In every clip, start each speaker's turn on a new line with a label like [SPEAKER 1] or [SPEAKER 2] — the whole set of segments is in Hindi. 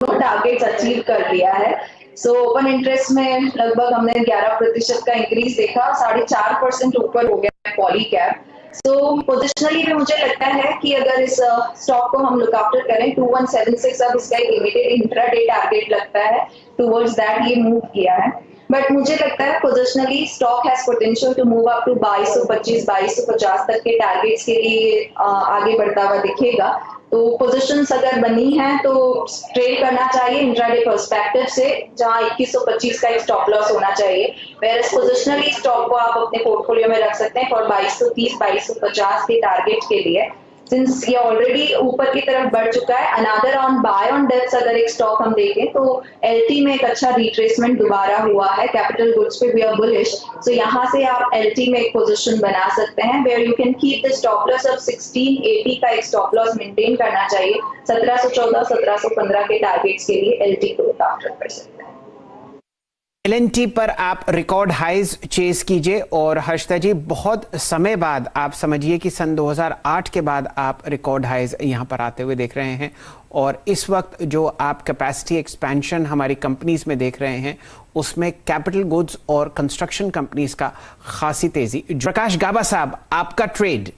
[SPEAKER 1] दोनों टारगेट्स अचीव कर लिया है। सो ओपन इंटरेस्ट में लगभग हमने 11% का इंक्रीज देखा, 4.5% ऊपर हो गया पॉली कैप। सो पोजिशनली में मुझे लगता है कि अगर इस स्टॉक को हम लुक आफ्टर करें, 2176 अब इसका एक लिमिटेड इंट्राडे टारगेट लगता है, टुवर्ड्स दैट ये मूव किया है। बट मुझे लगता है positionally stock has potential to move up to 2225 2250 तक के टारगेट्स के लिए आगे बढ़ता हुआ दिखेगा। तो पोजीशंस अगर बनी है तो ट्रेड करना चाहिए इंट्राडे पर्सपेक्टिव से, जहां 2125 का एक स्टॉप लॉस होना चाहिए। वेयरएज पोजिशनली स्टॉक को आप अपने पोर्टफोलियो में रख सकते हैं फॉर 2230 2250 के टारगेट के लिए, सिंस ये ऑलरेडी ऊपर की तरफ बढ़ चुका है। Another on buy on dips अगर एक स्टॉक हम देखें तो एलटी में एक अच्छा रिट्रेसमेंट दोबारा हुआ है, कैपिटल गुड्स पे वी आर बुलिश। सो यहाँ से आप एलटी में एक पोजीशन बना सकते हैं, where you can keep the stop loss of 1680 का एक स्टॉप लॉस मेंटेन करना चाहिए। 1714 1715 के टारगेट्स के लिए एलटी को टारगेट कर सकते हैं।
[SPEAKER 2] एलएनटी पर आप रिकॉर्ड हाइज चेस कीजिए। और हर्षिता जी, बहुत समय बाद, आप समझिए कि सन 2008 के बाद आप रिकॉर्ड हाइज यहां पर आते हुए देख रहे हैं, और इस वक्त जो आप कैपेसिटी एक्सपेंशन हमारी कंपनीज में देख रहे हैं उसमें कैपिटल गुड्स और कंस्ट्रक्शन कंपनीज का खासी तेजी। प्रकाश गाबा साहब, आपका ट्रेड?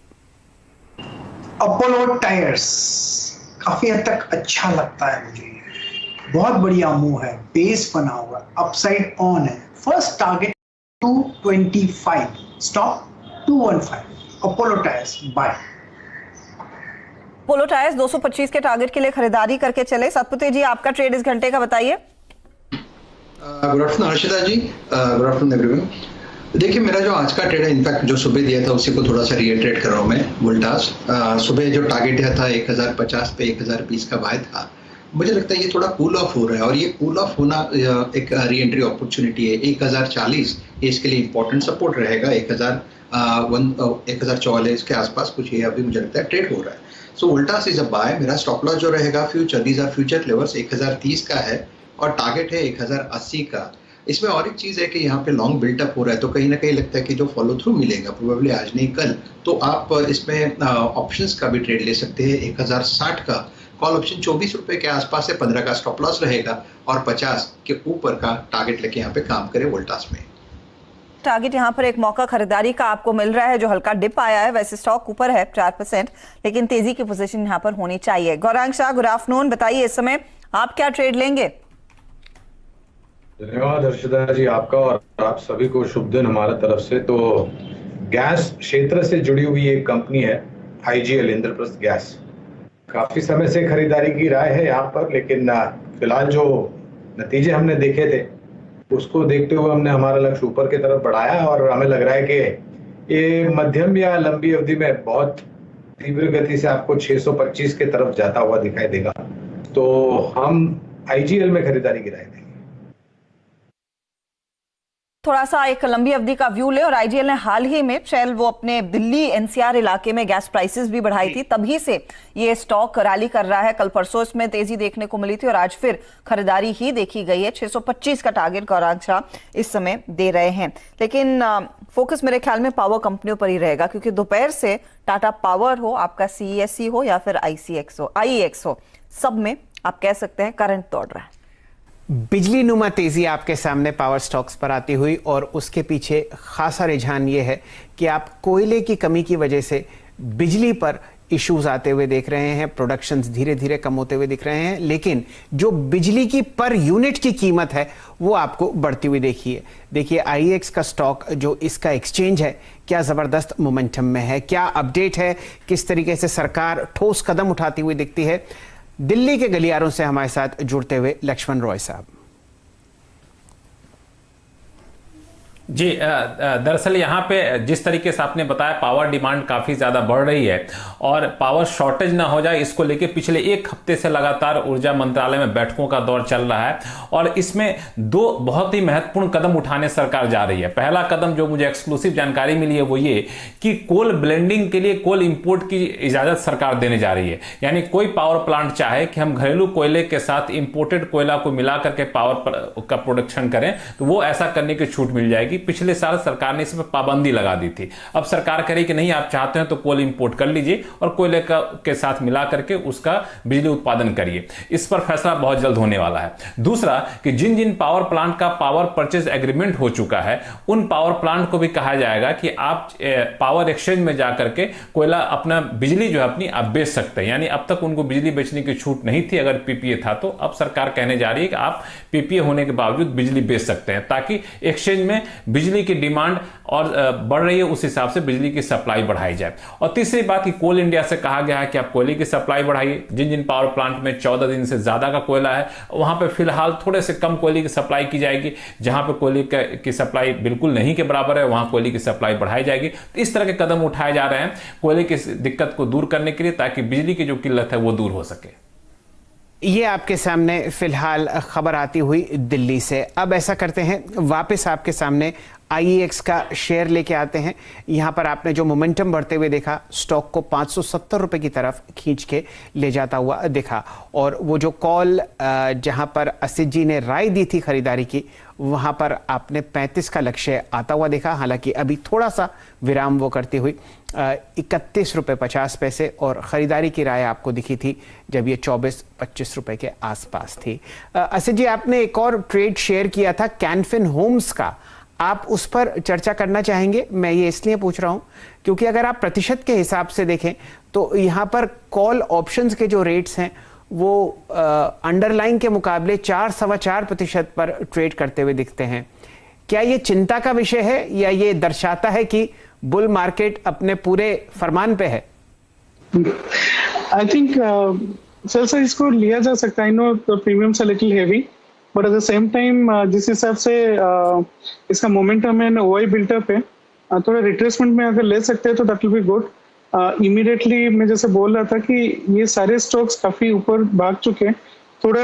[SPEAKER 3] अपोलो टायर्स काफी हद तक अच्छा लगता है मुझे, बहुत बढ़िया मूव है, बेस बना हुआ, अपसाइड ऑन है। First target 225, stop 215, Apollo Tyres buy.
[SPEAKER 4] Apollo Tyres 225 के टारगेट के लिए खरीदारी करके चले। सतपुते जी, आपका ट्रेड इस घंटे का बताइए।
[SPEAKER 5] गुड आफ्टरनून हर्षिता जी, गुड आफ्टरनून एवरीवन। देखिए, मेरा जो आज का ट्रेड है, इनफैक्ट जो सुबह दिया था उसी को थोड़ा सा रिएटरेट कर रहा हूँ मैं। वोल्टास सुबह जो टारगेट दिया था 1050 पे 1020 का बाय था। मुझे लगता है ये थोड़ा कूल ऑफ हो रहा है, और ये कूल ऑफ होना एक री एंट्री अपॉर्चुनिटी है। 1040 ये इसके लिए इंपॉर्टेंट सपोर्ट रहेगा। 1044 के आसपास कुछ ये अभी मुझे लगता है ट्रेड हो रहा है। So Voltas is a buy. मेरा स्टॉप लॉस जो रहेगा future, these are future levels, 1030 का है और टारगेट है 1080 का। इसमें और एक चीज़ है कि यहाँ पे लॉन्ग बिल्टअप हो रहा है, तो कहीं ना कहीं लगता है कि जो फॉलो थ्रू मिलेगा प्रोबेबली आज नहीं कल, तो आप इसमें ऑप्शंस का भी ट्रेड ले सकते हैं। 1060 का कॉल ऑप्शन 24 रुपए के आसपास है, 15 का स्टॉप लॉस रहेगा और 50 के ऊपर का टारगेट लेके यहाँ पे काम करे वोल्टास में।
[SPEAKER 4] टारगेट यहाँ पर एक मौका खरीदारी का आपको मिल रहा है, जो हल्का डिप आया है। वैसे स्टॉक ऊपर है 4%, लेकिन तेजी की पोजीशन यहाँ पर होनी चाहिए। गौरांग शाह, गुड आफ्टरनून, बताइए इस समय आप क्या ट्रेड लेंगे?
[SPEAKER 6] धन्यवाद हर्षिता जी, आपका और आप सभी को शुभ दिन हमारे तरफ से। तो गैस क्षेत्र से जुड़ी हुई एक कंपनी है आईजीएल, इंद्रप्रस्थ गैस। काफी समय से खरीदारी की राय है यहाँ पर, लेकिन फिलहाल जो नतीजे हमने देखे थे उसको देखते हुए हमने हमारा लक्ष्य ऊपर की तरफ बढ़ाया, और हमें लग रहा है कि ये मध्यम या लंबी अवधि में बहुत तीव्र गति से आपको 625 के तरफ जाता हुआ दिखाई देगा। तो हम आईजीएल में खरीदारी की राय देंगे।
[SPEAKER 4] थोड़ा सा एक लंबी अवधि का व्यू ले, और आईजीएल ने हाल ही में शेल वो अपने दिल्ली एनसीआर इलाके में गैस प्राइसेस भी बढ़ाई थी, तभी से ये स्टॉक रैली कर रहा है। कल परसों इसमें तेजी देखने को मिली थी और आज फिर खरीदारी ही देखी गई है। 625 का टारगेट गौरांग शाह इस समय दे रहे हैं, लेकिन फोकस मेरे ख्याल में पावर कंपनियों पर ही रहेगा, क्योंकि दोपहर से टाटा पावर हो, आपका सीईएससी हो या फिर आईईएक्स हो, सब में आप कह सकते हैं करंट दौड़ रहा है।
[SPEAKER 2] बिजली नुमा तेजी आपके सामने पावर स्टॉक्स पर आती हुई, और उसके पीछे खासा रुझान ये है कि आप कोयले की कमी की वजह से बिजली पर इश्यूज आते हुए देख रहे हैं, प्रोडक्शंस धीरे धीरे कम होते हुए दिख रहे हैं, लेकिन जो बिजली की पर यूनिट की कीमत है वो आपको बढ़ती हुई देखिए आईएक्स का स्टॉक, जो इसका एक्सचेंज है, क्या ज़बरदस्त मोमेंटम में है, क्या अपडेट है, किस तरीके से सरकार ठोस कदम उठाती हुई दिखती है। दिल्ली के गलियारों से हमारे साथ जुड़ते हुए लक्ष्मण रॉय साहब।
[SPEAKER 7] जी, दरअसल यहाँ पे जिस तरीके से आपने बताया, पावर डिमांड काफ़ी ज़्यादा बढ़ रही है और पावर शॉर्टेज ना हो जाए, इसको लेके पिछले एक हफ्ते से लगातार ऊर्जा मंत्रालय में बैठकों का दौर चल रहा है, और इसमें दो बहुत ही महत्वपूर्ण कदम उठाने सरकार जा रही है। पहला कदम जो मुझे एक्सक्लूसिव जानकारी मिली है वो ये कि कोल ब्लेंडिंग के लिए कोल इंपोर्ट की इजाज़त सरकार देने जा रही है। यानी कोई पावर प्लांट चाहे कि हम घरेलू कोयले के साथ इंपोर्टेड कोयला को मिला करके पावर का प्रोडक्शन करें, तो वो ऐसा करने की छूट मिल जाएगी। जाएगी। पिछले साल सरकार ने इस पर पाबंदी लगा दी थी, अब सरकार कह रही कि नहीं, आप चाहते हैं तो कोल इंपोर्ट कर लीजिए और कोयले के साथ मिला करके उसका बिजली उत्पादन करिए। इस पर फैसला बहुत जल्द होने वाला है। दूसरा कि जिन जिन पावर प्लांट का पावर परचेज एग्रीमेंट हो चुका है, उन पावर प्लांट को भी कहा जाएगा कि आप पावर एक्सचेंज में जाकर के कोयला अपना बिजली जो है अपनी आप बेच सकते हैं। यानी अब तक उनको बिजली बेचने की छूट नहीं थी अगर पीपीए था, तो अब सरकार कहने जा रही है कि आप पीपीए होने के बावजूद बिजली बेच सकते हैं, ताकि एक्सचेंज में बिजली की डिमांड और बढ़ रही है उस हिसाब से बिजली की सप्लाई बढ़ाई जाए। और तीसरी बात कि कोल इंडिया से कहा गया है कि आप कोयले की सप्लाई बढ़ाइए। जिन जिन पावर प्लांट में 14 दिन से ज्यादा का कोयला है, वहां पे फिलहाल थोड़े से कम कोयले की सप्लाई की जाएगी। जहां पे कोयले की सप्लाई बिल्कुल नहीं के बराबर है, वहां कोयले की सप्लाई बढ़ाई जाएगी। तो इस तरह के कदम उठाए जा रहे हैं कोयले की दिक्कत को दूर करने के लिए, ताकि बिजली की जो किल्लत है वो दूर हो सके।
[SPEAKER 2] ये आपके सामने फिलहाल खबर आती हुई दिल्ली से। अब ऐसा करते हैं, वापस आपके सामने IEX का शेयर लेके आते हैं। यहाँ पर आपने जो मोमेंटम बढ़ते हुए देखा, स्टॉक को 570 रुपए की तरफ खींच के ले जाता हुआ दिखा। और वो जो कॉल जहाँ पर असित जी ने राय दी थी खरीदारी की, वहाँ पर आपने 35 का लक्ष्य आता हुआ देखा। हालांकि अभी थोड़ा सा विराम वो करती हुई 31 रुपये 50 पैसे, और ख़रीदारी की राय आपको दिखी थी जब ये 24-25 रुपए के आसपास थी। असित जी, आपने एक और ट्रेड शेयर किया था कैन फिन होम्स का, आप उस पर चर्चा करना चाहेंगे? मैं ये इसलिए पूछ रहा हूं क्योंकि अगर आप प्रतिशत के हिसाब से देखें तो यहाँ पर कॉल ऑप्शंस के जो रेट्स हैं वो अंडरलाइन के मुकाबले 4-4.25% पर ट्रेड करते हुए दिखते हैं। क्या ये चिंता का विषय है या ये दर्शाता है कि बुल मार्केट अपने पूरे फरमान पे है?
[SPEAKER 8] आई थिंक सर इसको लिया जा सकता है। I know the premiums are little heavy, but at the same time जिस हिसाब से इसका मोमेंटम है ओआई बिल्टअप है, थोड़ा रिट्रेसमेंट में अगर ले सकते हैं तो that will be good. Immediately मैं जैसे बोल रहा था कि ये सारे स्टॉक्स काफी ऊपर भाग चुके हैं, थोड़ा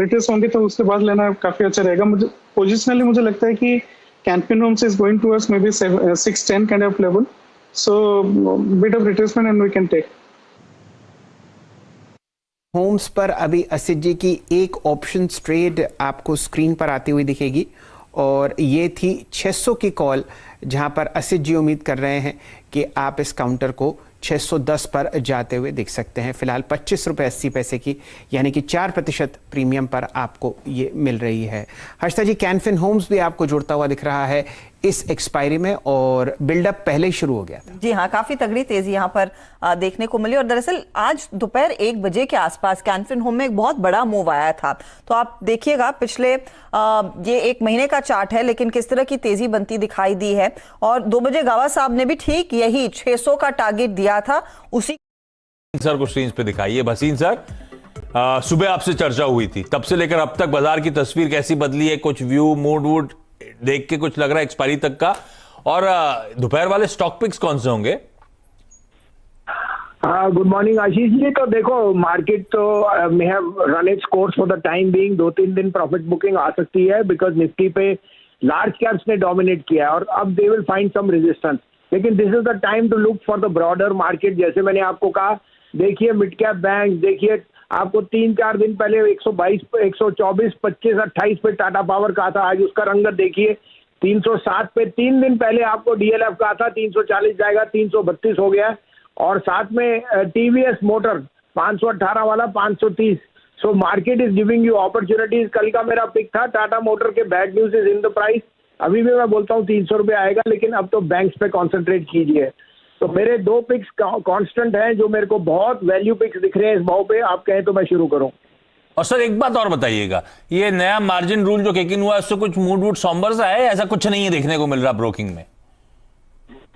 [SPEAKER 8] रिट्रेस होंगे तो उसके बाद लेना काफी अच्छा रहेगा। मुझे पोजिशनली मुझे लगता है कि Can Fin Homes is going towards maybe 610 kind of level, so bit of retracement and we can take.
[SPEAKER 2] Homes पर अभी असित जी की एक ऑप्शन ट्रेड आपको स्क्रीन पर आती हुई दिखेगी, और ये थी 600 की कॉल, जहां पर असित जी उम्मीद कर रहे हैं कि आप इस काउंटर को 610 पर जाते हुए देख सकते हैं। फिलहाल 25 रुपये 80 पैसे की, यानी कि 4% प्रीमियम पर आपको ये मिल रही है। हर्षिता जी, कैन फिन होम्स भी आपको जुड़ता हुआ दिख रहा है इस एक्सपायरी में, और बिल्डअप पहले ही शुरू हो गया था।
[SPEAKER 4] जी हाँ, काफी तगड़ी तेजी यहाँ पर देखने को मिली। और दरअसल आज दोपहर 1 बजे के आसपास कैन फिन होम में एक बहुत बड़ा मूव आया था। तो आप देखिएगा, पिछले ये 1 महीने का चार्ट है, लेकिन किस तरह की तेजी बनती दिखाई दी है। और 2 बजे गावा साहब ने भी ठीक यही 600 का टारगेट दिया था, उसी
[SPEAKER 9] सर को स्क्रीन पे दिखाइए। भसीन सर, सुबह आपसे चर्चा हुई थी, तब से लेकर अब तक बाजार की तस्वीर कैसी बदली है? कुछ व्यू मूड वूड देख के कुछ लग रहा है एक्सपायरी तक का? और दोपहर वाले स्टॉक पिक्स कौन से होंगे?
[SPEAKER 10] Good morning Ashish ji. तो देखो, मार्केट तो may have run its course for the time being. 2-3 दिन प्रॉफिट बुकिंग आ सकती है, बिकॉज निफ्टी पे लार्ज कैप्स ने डोमिनेट किया है और अब they will find some resistance. लेकिन this is the time to look for the broader market. जैसे मैंने आपको कहा, देखिए मिड कैप बैंक, देखिए आपको 3-4 दिन पहले 122, 124, 25, 28 पे टाटा पावर का था, आज उसका रंगत देखिए 307 पे। 3 दिन पहले आपको डीएलएफ का था 340 जाएगा, 332 हो गया। और साथ में टीवीएस मोटर 518 वाला 530। So market is giving you opportunities. कल का मेरा पिक था टाटा मोटर के bad news is in the price. अभी भी मैं बोलता हूँ 300 रुपये आएगा, लेकिन अब तो बैंक्स पे कॉन्सेंट्रेट कीजिए। तो मेरे 2 पिक्स कांस्टेंट हैं जो मेरे को बहुत वैल्यू पिक्स दिख रहे हैं इस भाव पे। आप कहें तो मैं शुरू करूं।
[SPEAKER 9] और सर एक बात और बताइएगा, ये नया मार्जिन रूल जो किक इन हुआ है, उससे कुछ मूड वूड सॉम्बर सा है? ऐसा कुछ नहीं है देखने को मिल रहा ब्रोकिंग में?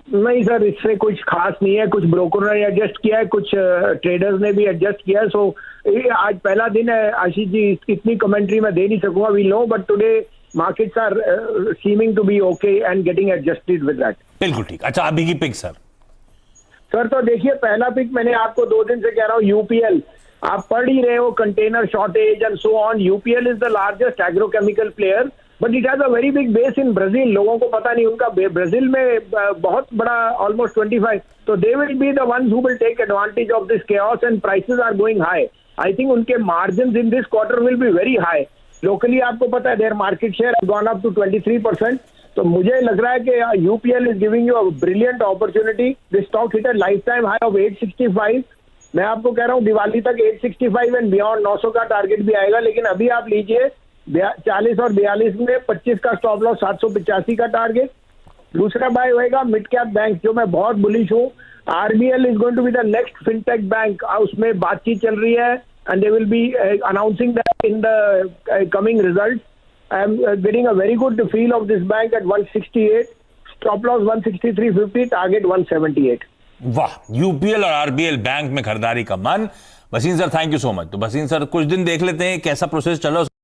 [SPEAKER 10] नहीं सर, इससे कुछ खास नहीं है। कुछ ब्रोकर ने एडजस्ट किया है, कुछ ट्रेडर्स ने भी एडजस्ट किया है। सो आज पहला दिन है आशीष जी, इतनी कमेंट्री मैं दे नहीं सकूंगा। We know, but today markets are seeming to be okay and getting adjusted with that.
[SPEAKER 9] बिल्कुल ठीक। अच्छा, अभी की पिक सर?
[SPEAKER 10] सर तो देखिए, पहला पिक मैंने आपको 2 दिन से कह रहा हूँ, यूपीएल। आप पढ़ ही रहे हो, container shortage and so on. UPL is the largest agrochemical player, but it has a very big base in Brazil. लोगों को पता नहीं, उनका ब्राजील में बहुत बड़ा ऑलमोस्ट 25। तो they will be the ones who will take advantage of this chaos and prices are going high. I think उनके margin in this quarter will be very high. Locally आपको पता है their market share has gone up to 23%. तो मुझे लग रहा है कि UPL is giving you a brilliant opportunity. This stock hit a lifetime high of 865. मैं आपको कह रहा हूँ दिवाली तक 865 एंड बियॉन्ड 900 का टारगेट भी आएगा. लेकिन अभी आप लीजिए 40 और 42 में 25 का स्टॉप लॉस, 785 का टारगेट. दूसरा बाय होएगा मिड कैप बैंक, जो मैं बहुत बुलिश हूँ. RBL is going to be the next fintech bank. उसमें बातचीत चल रही है and they will be announcing that in the coming result. I am getting a very good feel of this bank at 168. Stop loss 163.50, target 178.
[SPEAKER 9] वाह, यूपीएल और आरबीएल बैंक में खरीदारी का मन. Wasim sir thank you so much. तो वसीम सर कुछ दिन देख लेते हैं कैसा प्रोसेस चल रहा है.